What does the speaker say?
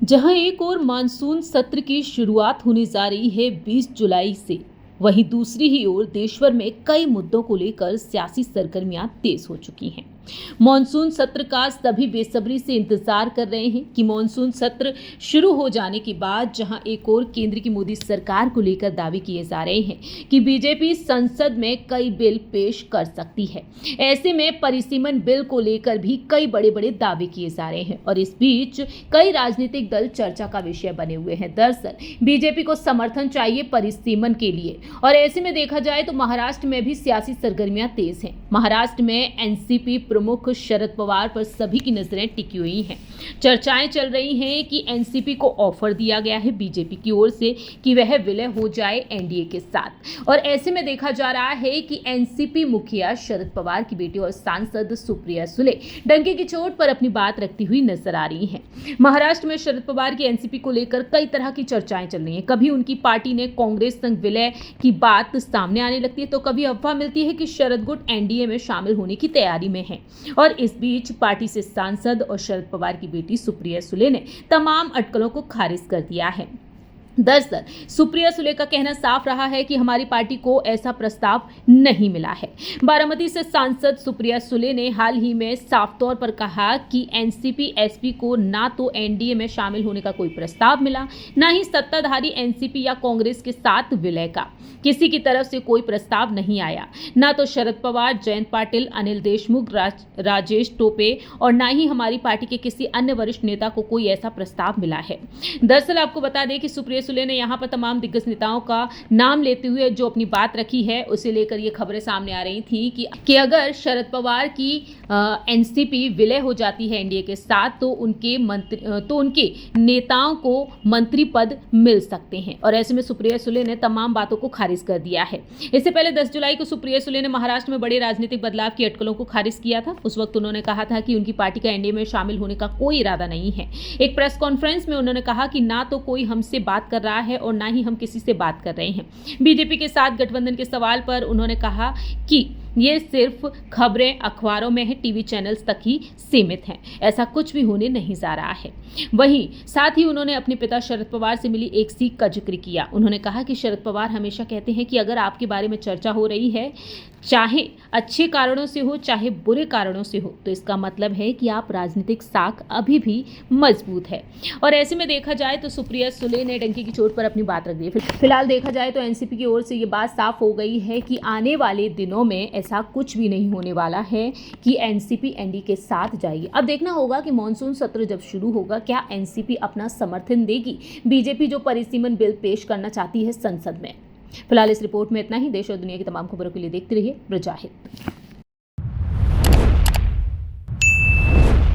जहां एक और मानसून सत्र की शुरुआत होने जा रही है 20 जुलाई से, वहीं दूसरी ही ओर देश भर में कई मुद्दों को लेकर सियासी सरगर्मियां तेज हो चुकी हैं। मानसून सत्र का सभी बेसब्री से इंतजार कर रहे हैं कि मानसून सत्र शुरू हो जाने के बाद जहां एक और केंद्र की मोदी सरकार को लेकर दावे किए जा रहे हैं कि बीजेपी संसद में कई बिल पेश कर सकती है, ऐसे में परिसीमन बिल को लेकर भी कई बड़े बड़े दावे किए जा रहे हैं और इस बीच कई राजनीतिक दल चर्चा का विषय बने हुए हैं। दरअसल बीजेपी को समर्थन चाहिए परिसीमन के लिए और ऐसे में देखा जाए तो महाराष्ट्र में भी सियासी सरगर्मियां तेज हैं। महाराष्ट्र में एनसीपी प्रमुख शरद पवार पर सभी की नजरें टिकी हुई हैं। चर्चाएं चल रही हैं कि एनसीपी को ऑफर दिया गया है बीजेपी की ओर से कि वह विलय हो जाए एनडीए के साथ, और ऐसे में देखा जा रहा है कि एनसीपी मुखिया शरद पवार की बेटी और सांसद सुप्रिया सुले डंके की चोट पर अपनी बात रखती हुई नजर आ रही हैं। महाराष्ट्र में शरद पवार की एनसीपी को लेकर कई तरह की चर्चाएं चल रही हैं। कभी उनकी पार्टी ने कांग्रेस संग विलय की बात सामने आने लगती है तो कभी अफवाह मिलती है कि शरद गुट एनडीए में शामिल होने की तैयारी में है। और इस बीच पार्टी से सांसद और शरद पवार की बेटी सुप्रिया सुले ने तमाम अटकलों को खारिज कर दिया है। दरअसल सुप्रिया सुले का कहना साफ रहा है कि हमारी पार्टी को ऐसा प्रस्ताव नहीं मिला है। बारामती से सांसद सुप्रिया सुले ने हाल ही में साफ तौर पर कहा कि एनसीपी एसपी को ना तो एनडीए में शामिल होने का कोई प्रस्ताव मिला, ना ही सत्ताधारी एनसीपी या कांग्रेस के साथ विलय का किसी की तरफ से कोई प्रस्ताव नहीं आया। ना तो शरद पवार, जयंत पाटिल, अनिल देशमुख, राजेश टोपे और ना ही हमारी पार्टी के किसी अन्य वरिष्ठ नेता को कोई ऐसा प्रस्ताव मिला है। दरअसल आपको बता दें कि सुप्रिया सुले ने यहां पर तमाम दिग्गज नेताओं का नाम लेते हुए जो अपनी बात रखी है उसे लेकर ये खबरें सामने आ रही थी कि अगर शरद पवार की एनसीपी विलय हो जाती है एनडीए के साथ तो उनके नेताओं को मंत्री पद मिल सकते हैं, और ऐसे में सुप्रिया सुले ने तमाम बातों को खारिज कर दिया है। इससे पहले 10 जुलाई को सुप्रिया सुले ने महाराष्ट्र में बड़े राजनीतिक बदलाव की अटकलों को खारिज किया था। उस वक्त उन्होंने कहा था कि उनकी पार्टी का एनडीए में शामिल होने का कोई इरादा नहीं है। एक प्रेस कॉन्फ्रेंस में उन्होंने कहा कि ना तो कोई हमसे बात कर रहा है और ना ही हम किसी से बात कर रहे हैं। बीजेपी के साथ गठबंधन के सवाल पर उन्होंने कहा कि ये सिर्फ खबरें अखबारों में है, टीवी चैनल्स तक ही सीमित हैं, ऐसा कुछ भी होने नहीं जा रहा है। वहीं साथ ही उन्होंने अपने पिता शरद पवार से मिली एक सीख का जिक्र किया। उन्होंने कहा कि शरद पवार हमेशा कहते हैं कि अगर आपके बारे में चर्चा हो रही है, चाहे अच्छे कारणों से हो चाहे बुरे कारणों से हो, तो इसका मतलब है कि आप राजनीतिक साख अभी भी मजबूत है। और ऐसे में देखा जाए तो सुप्रिया सुले ने डंके की चोट पर अपनी बात रख दी। फिलहाल देखा जाए तो एनसीपी की ओर से ये बात साफ हो गई है कि आने वाले दिनों में ऐसा कुछ भी नहीं होने वाला है कि एनसीपी एनडीए के साथ जाएगी। अब देखना होगा कि मानसून सत्र जब शुरू होगा क्या एनसीपी अपना समर्थन देगी बीजेपी जो परिसीमन बिल पेश करना चाहती है संसद में। फिलहाल इस रिपोर्ट में इतना ही। देश और दुनिया की तमाम खबरों के लिए देखते रहिए प्रजाहित।